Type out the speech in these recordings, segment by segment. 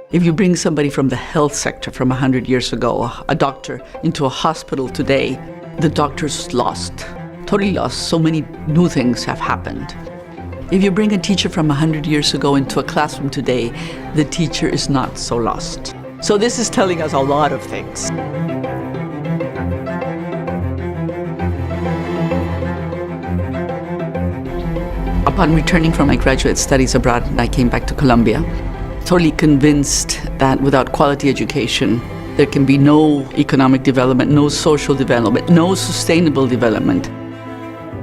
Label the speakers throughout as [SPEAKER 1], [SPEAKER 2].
[SPEAKER 1] If you bring somebody from the health sector from 100 years ago, a doctor, into a hospital today, the doctor's lost, totally lost. So many new things have happened. If you bring a teacher from 100 years ago into a classroom today, the teacher is not so lost. So this is telling us a lot of things. Upon returning from my graduate studies abroad, I came back to Colombia, totally convinced that without quality education, there can be no economic development, no social development, no sustainable development.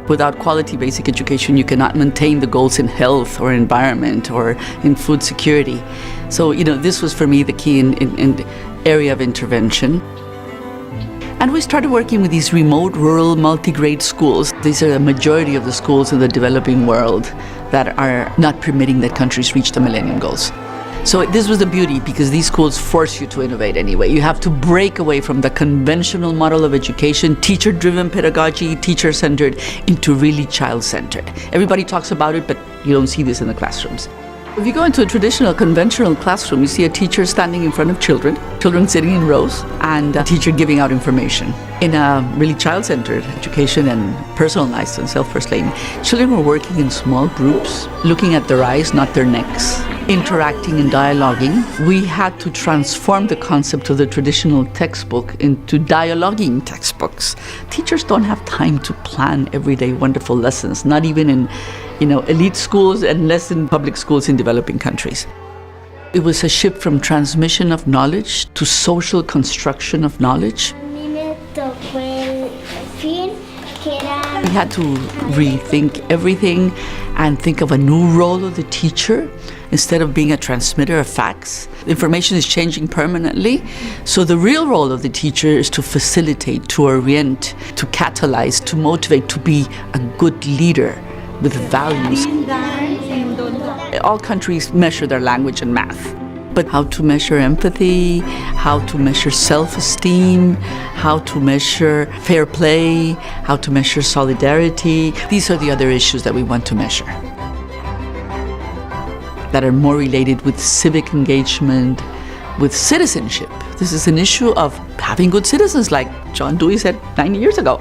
[SPEAKER 1] Without quality basic education, you cannot maintain the goals in health or environment or in food security. So, this was for me the key in area of intervention. And we started working with these remote, rural, multi-grade schools. These are the majority of the schools in the developing world that are not permitting that countries reach the Millennium Goals. So this was the beauty, because these schools force you to innovate anyway. You have to break away from the conventional model of education, teacher-driven pedagogy, teacher-centered, into really child-centered. Everybody talks about it, but you don't see this in the classrooms. If you go into a traditional, conventional classroom, you see a teacher standing in front of children sitting in rows, and a teacher giving out information. In a really child-centered education and personalized and self-persuading, children were working in small groups, looking at their eyes, not their necks, interacting and dialoguing. We had to transform the concept of the traditional textbook into dialoguing textbooks. Teachers don't have time to plan everyday wonderful lessons, not even in elite schools and less in public schools in developing countries. It was a shift from transmission of knowledge to social construction of knowledge. We had to rethink everything and think of a new role of the teacher. Instead of being a transmitter of facts, information is changing permanently. So the real role of the teacher is to facilitate, to orient, to catalyze, to motivate, to be a good leader with values. All countries measure their language and math, but how to measure empathy, how to measure self-esteem, how to measure fair play, how to measure solidarity. These are the other issues that we want to measure, that are more related with civic engagement, with citizenship. This is an issue of having good citizens, like John Dewey said 90 years ago.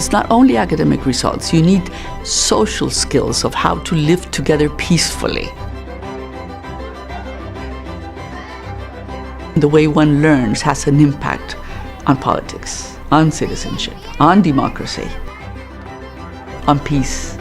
[SPEAKER 1] It's not only academic results, you need social skills of how to live together peacefully. The way one learns has an impact on politics, on citizenship, on democracy, on peace.